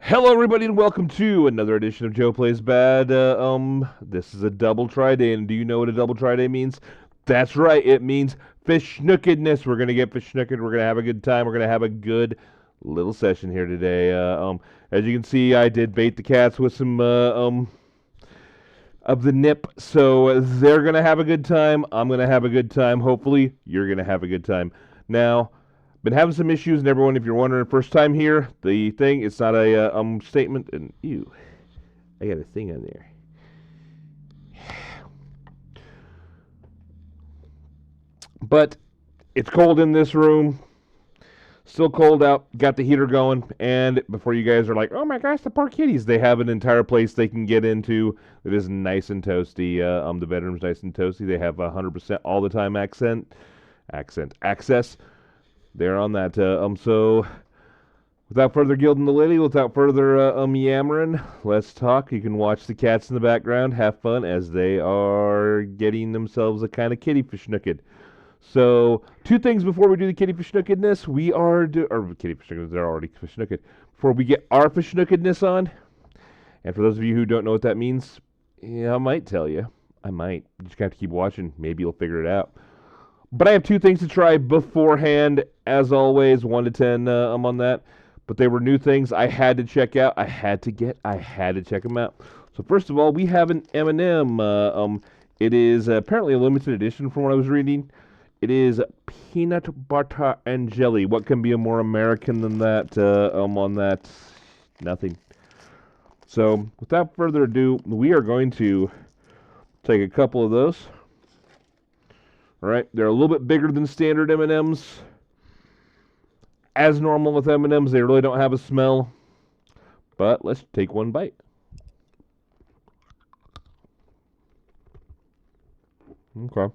Hello, everybody, and welcome to another edition of Joe Plays Bad. This is a double try-day, and do you know what a double try-day means? That's right, it means fish-nookedness. We're gonna get fish-nooked. We're gonna have a good time. We're gonna have a good little session here today. As you can see, I did bait the cats with some of the nip, so they're gonna have a good time. I'm gonna have a good time. Hopefully, you're gonna have a good time. Now, been having some issues, and everyone, if you're wondering, first time here, the thing, it's not a statement, and ew, I got a thing on there. But it's cold in this room, still cold out, got the heater going, and before you guys are like, oh my gosh, the poor kitties, they have an entire place they can get into that is nice and toasty. The bedroom's nice and toasty. They have 100% all the time access. They're on that. So without further gilding the lily, without further yammering, let's talk. You can watch the cats in the background, have fun as they are getting themselves a kind of kitty fish nooked. So, two things before we do the kitty fish nookedness. Or kitty fish nookedness, they're already fish nooked. Before we get our fish nookedness on, and for those of you who don't know what that means, yeah, I might tell you. I might. You just have to keep watching. Maybe you'll figure it out. But I have two things to try beforehand, as always, 1 to 10. I'm on that. But they were new things I had to check out. I had to check them out. So first of all, we have an M&M. It is apparently a limited edition from what I was reading. It is peanut butter and jelly. What can be a more American than that? On that, nothing. So without further ado, we are going to take a couple of those. All right, they're a little bit bigger than standard M&Ms. As normal with M&Ms, they really don't have a smell. But let's take one bite. Okay.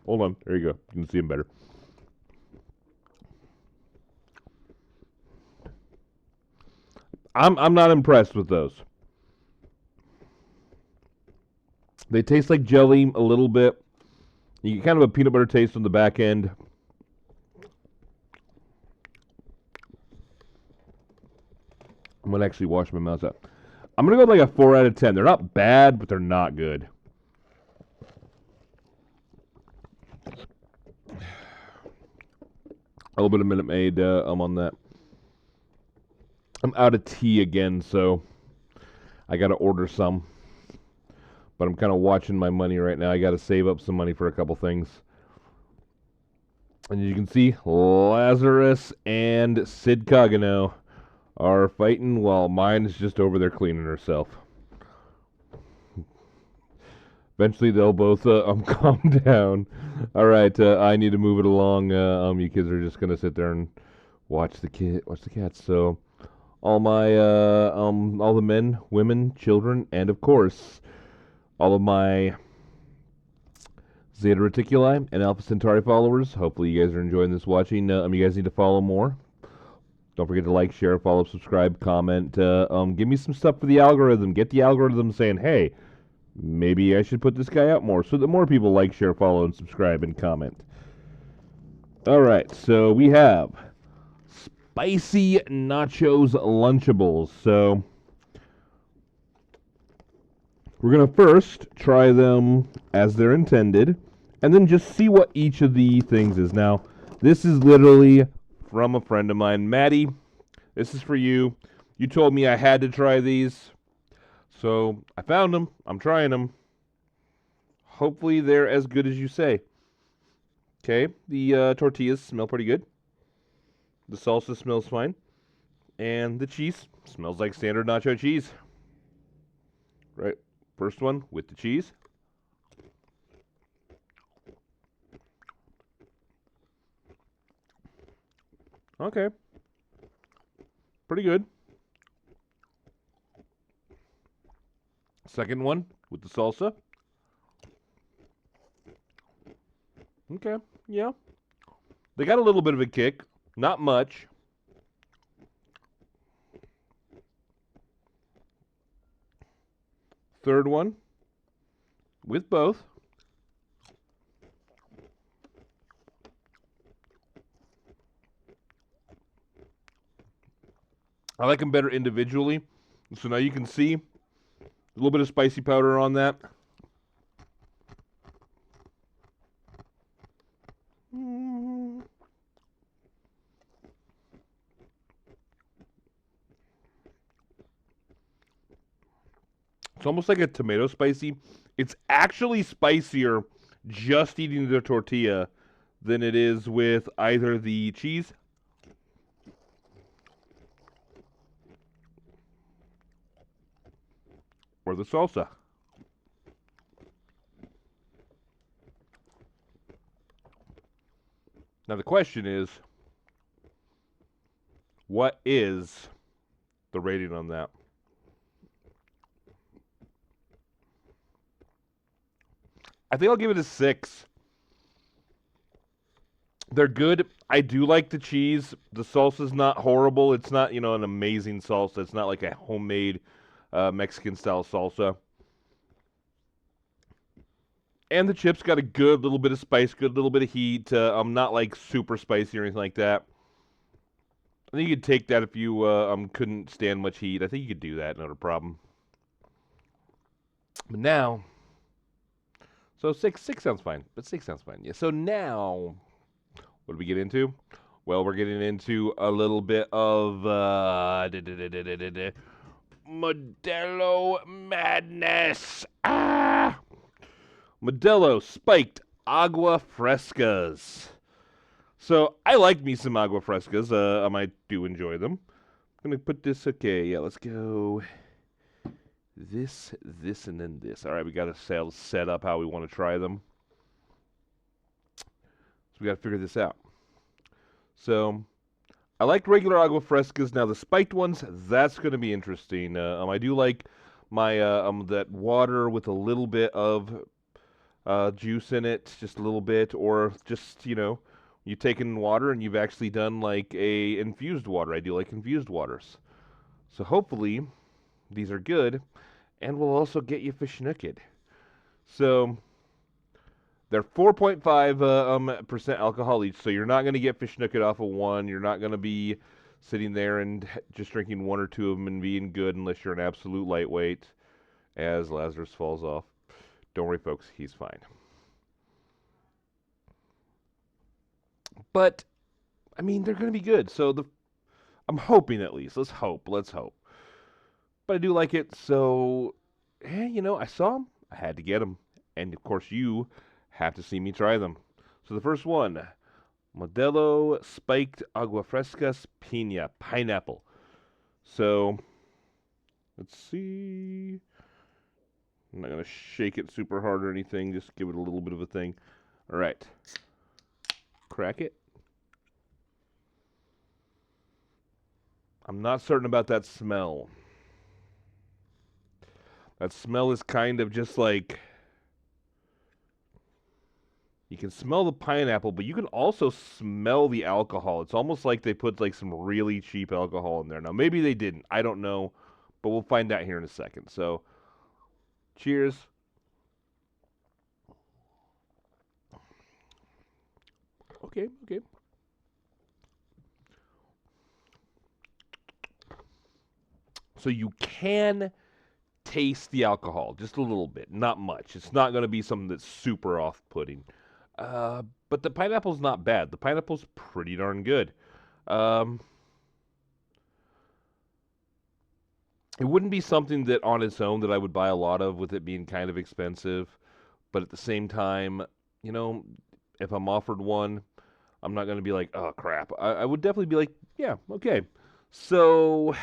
Hold on. There you go. You can see them better. I'm not impressed with those. They taste like jelly a little bit. You get kind of a peanut butter taste on the back end. I'm gonna actually wash my mouth out. I'm gonna go with like a 4 out of 10. They're not bad, but they're not good. A little bit of Minute Maid. I'm on that. I'm out of tea again, so I got to order some. But I'm kind of watching my money right now. I got to save up some money for a couple things. And as you can see, Lazarus and Sid Cogano are fighting while mine is just over there cleaning herself. Eventually, they'll both calm down. All right, I need to move it along. You kids are just gonna sit there and watch the cats. So, all the men, women, children, and of course, all of my Zeta Reticuli and Alpha Centauri followers. Hopefully, you guys are enjoying this watching. You guys need to follow more. Don't forget to like, share, follow, subscribe, comment. Give me some stuff for the algorithm. Get the algorithm saying, hey, maybe I should put this guy out more so that more people like, share, follow, and subscribe and comment. All right, so we have spicy nachos Lunchables. So we're going to first try them as they're intended and then just see what each of the things is. Now, this is literally from a friend of mine. Maddie, this is for you. You told me I had to try these. So I found them. I'm trying them. Hopefully they're as good as you say. Okay, the tortillas smell pretty good. The salsa smells fine. And the cheese smells like standard nacho cheese. Right, first one with the cheese. Okay, pretty good. Second one with the salsa. Okay, yeah. They got a little bit of a kick. Not much. Third one with both. I like them better individually. So now you can see a little bit of spicy powder on that. It's almost like a tomato spicy. It's actually spicier just eating the tortilla than it is with either the cheese or the salsa. Now the question is, what is the rating on that? I think I'll give it a 6. They're good. I do like the cheese. The salsa's not horrible. It's not, an amazing salsa. It's not like a homemade Mexican-style salsa. And the chips got a good little bit of spice, good little bit of heat. I'm not like super spicy or anything like that. I think you could take that if you couldn't stand much heat. I think you could do that, not a problem. But now, so six sounds fine. But 6 sounds fine. Yeah. So now, what do we get into? Well, we're getting into a little bit of Modelo Madness. Modelo Spiked Agua Frescas. So, I like me some Agua Frescas. I do enjoy them. I'm going to put this, okay, yeah, let's go this, and then this. All right, we got to set up how we want to try them. So, we got to figure this out. So, I like regular Agua Frescas. Now, the spiked ones, that's going to be interesting. I do like my that water with a little bit of juice in it, just a little bit, or just, you've taken water and you've actually done like a infused water. I do like infused waters. So hopefully these are good and will also get you fishnooket. So they're 4.5 percent alcohol each, so you're not going to get fishnooket off of one. You're not going to be sitting there and just drinking one or two of them and being good unless you're an absolute lightweight, as Lazarus falls off. Don't worry, folks, he's fine. But, I mean, they're going to be good. So I'm hoping at least. Let's hope. But I do like it. So, I saw them. I had to get them. And, of course, you have to see me try them. So the first one, Modelo Spiked Agua Frescas Piña, pineapple. So, let's see. I'm not going to shake it super hard or anything. Just give it a little bit of a thing. All right. Crack it. I'm not certain about that smell. That smell is kind of just like... You can smell the pineapple, but you can also smell the alcohol. It's almost like they put like some really cheap alcohol in there. Now, maybe they didn't. I don't know. But we'll find out here in a second. So, cheers. Okay. So you can taste the alcohol just a little bit, not much. It's not going to be something that's super off-putting. But the pineapple's not bad. The pineapple's pretty darn good. It wouldn't be something that on its own that I would buy a lot of, with it being kind of expensive. But at the same time, if I'm offered one, I'm not going to be like, oh, crap. I would definitely be like, yeah, okay. So,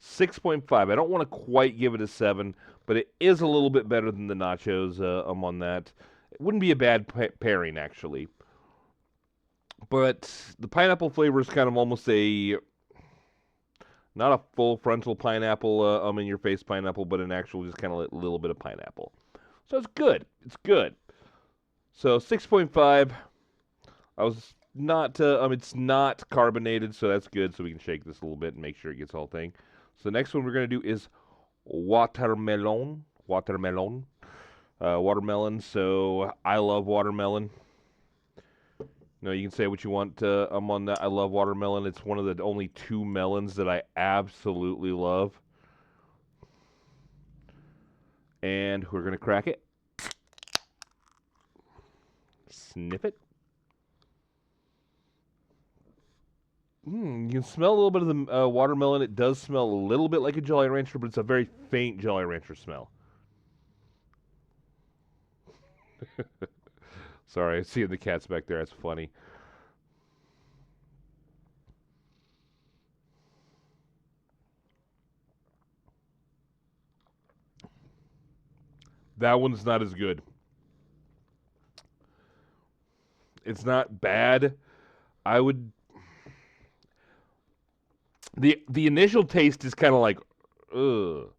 6.5. I don't want to quite give it a 7, but it is a little bit better than the nachos. I'm on that. It wouldn't be a bad pairing, actually. But the pineapple flavor is kind of almost not a full frontal pineapple, in your face pineapple, but an actual just kind of a little bit of pineapple. So it's good. It's good. So 6.5. I was not, it's not carbonated, so that's good. So we can shake this a little bit and make sure it gets the whole thing. So the next one we're going to do is Watermelon. So I love watermelon. No, you can say what you want. I'm on that. I love watermelon. It's one of the only two melons that I absolutely love. And we're gonna crack it. Sniff it. You can smell a little bit of the watermelon. It does smell a little bit like a Jolly Rancher, but it's a very faint Jolly Rancher smell. Sorry, I see the cats back there. That's funny. That one's not as good. It's not bad. I would. The initial taste is kind of like, ugh.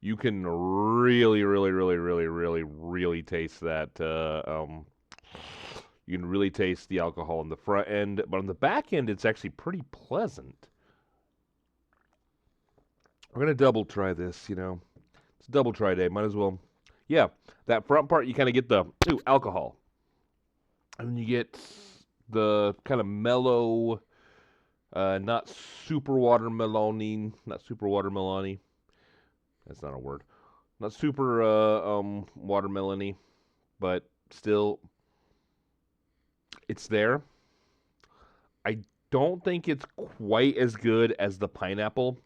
You can really taste that. You can really taste the alcohol on the front end, but on the back end, it's actually pretty pleasant. We're gonna double try this. It's a double try day. Might as well. Yeah, that front part you kind of get the alcohol, and you get the kind of mellow, not super watermelony, not super watermelony. That's not a word. Not super watermelony, but still, it's there. I don't think it's quite as good as the pineapple,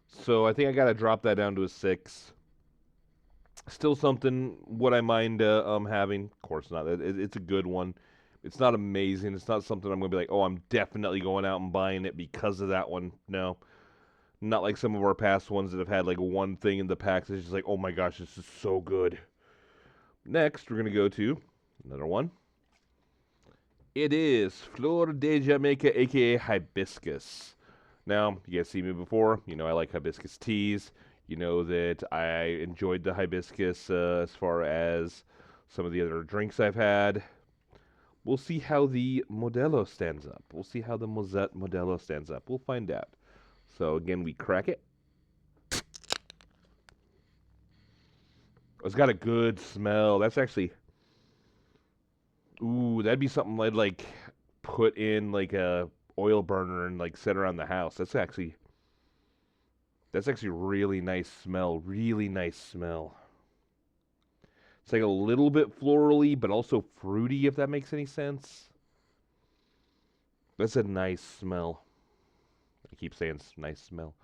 so I think I gotta drop that down to a 6. Still something. Would I mind having? Of course not. It's a good one. It's not amazing. It's not something I'm gonna be like, oh, I'm definitely going out and buying it because of that one. No, not like some of our past ones that have had like one thing in the packs that's just like, oh my gosh, this is so good. Next, we're gonna go to another one. It is Flor de Jamaica, aka hibiscus. Now, you guys see me before. You know I like hibiscus teas. You know that I enjoyed the hibiscus as far as some of the other drinks I've had. We'll see how the Modelo stands up. We'll see how the Modelo stands up. We'll find out. So again, we crack it. It's got a good smell. That's actually, ooh, that'd be something I'd like put in like a oil burner and like set around the house. That's actually really nice smell. Really nice smell. It's like a little bit florally, but also fruity, if that makes any sense. That's a nice smell. I keep saying nice smell.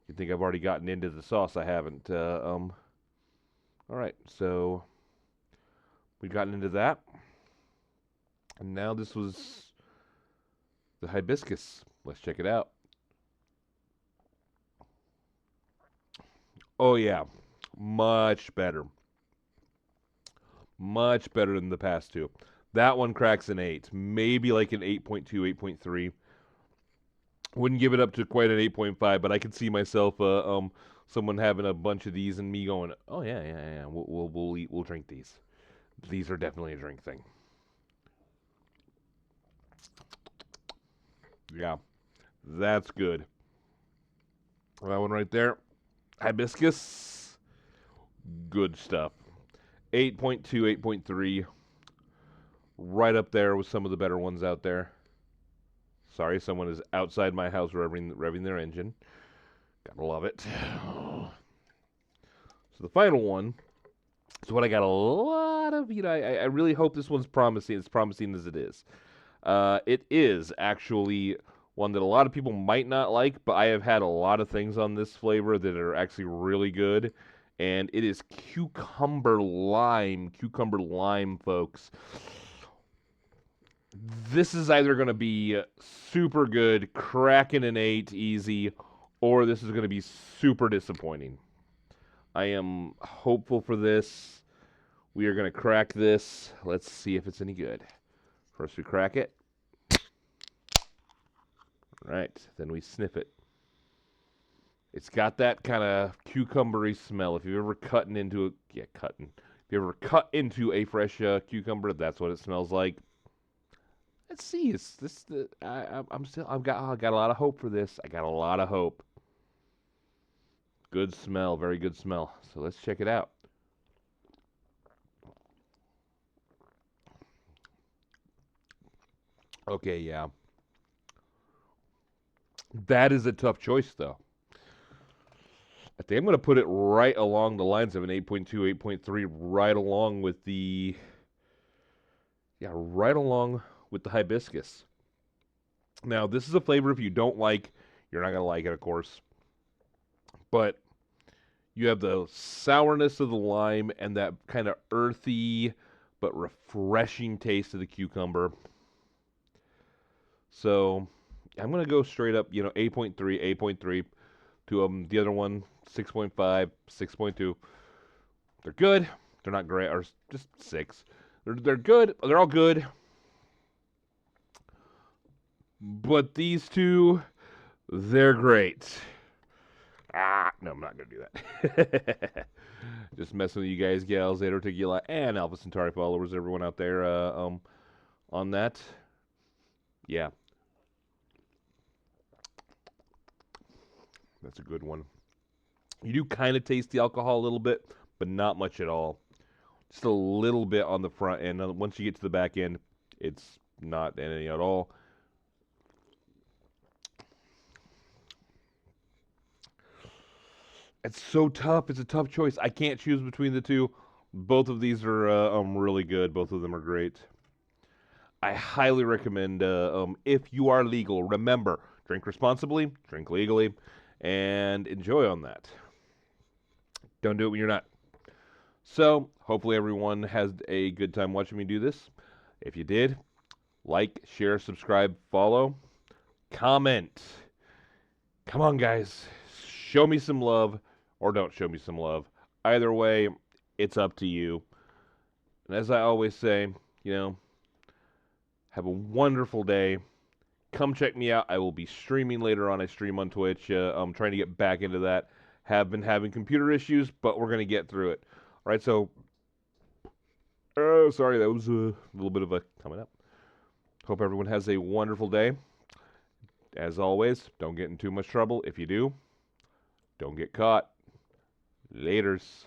You think I've already gotten into the sauce? I haven't. All right, so we've gotten into that, and now this was the hibiscus. Let's check it out. Oh yeah, much better. Much better than the past two. That one cracks an 8, maybe like an 8.2, 8.3. Wouldn't give it up to quite an 8.5, but I could see myself, someone having a bunch of these and me going, oh yeah, yeah, yeah, we'll drink these. These are definitely a drink thing. Yeah, that's good. That one right there, hibiscus, good stuff. 8.2, 8.3, right up there with some of the better ones out there. Sorry, someone is outside my house revving their engine. Gotta love it. So the final one is what I got a lot of. I really hope this one's promising. It's promising as it is. It is actually one that a lot of people might not like, but I have had a lot of things on this flavor that are actually really good. And it is cucumber lime. Cucumber lime, folks. This is either going to be super good, cracking an 8 easy, or this is going to be super disappointing. I am hopeful for this. We are going to crack this. Let's see if it's any good. First we crack it. Right, then we sniff it. It's got that kind of cucumbery smell. If you've ever cut into a fresh cucumber, that's what it smells like. Let's see. Is this the? I got a lot of hope for this. I got a lot of hope. Good smell, very good smell. So let's check it out. Okay, yeah. That is a tough choice, though. I think I'm going to put it right along the lines of an 8.2, 8.3, right along with the, yeah, right along with the hibiscus. Now, this is a flavor if you don't like, you're not going to like it, of course. But you have the sourness of the lime and that kind of earthy but refreshing taste of the cucumber. So I'm going to go straight up, 8.3, 8.3 to the other one, 6.5, 6.2. They're good. They're not great, or just 6. They're good. They're all good. But these two, they're great. No, I'm not going to do that. Just messing with you guys, gals, Zeta Reticuli, and Alpha Centauri followers, everyone out there on that. Yeah. That's a good one. You do kind of taste the alcohol a little bit, but not much at all. Just a little bit on the front end. Once you get to the back end, it's not any at all. It's so tough. It's a tough choice. I can't choose between the two. Both of these are really good. Both of them are great. I highly recommend if you are legal, remember, drink responsibly, drink legally, and enjoy on that. Don't do it when you're not. So, hopefully everyone has a good time watching me do this. If you did, like, share, subscribe, follow, comment. Come on, guys. Show me some love or don't show me some love. Either way, it's up to you. And as I always say, have a wonderful day. Come check me out. I will be streaming later on. I stream on Twitch. I'm trying to get back into that. Have been having computer issues, but we're going to get through it. All right, so, sorry, that was a little bit of a coming up. Hope everyone has a wonderful day. As always, don't get in too much trouble. If you do, don't get caught. Laters.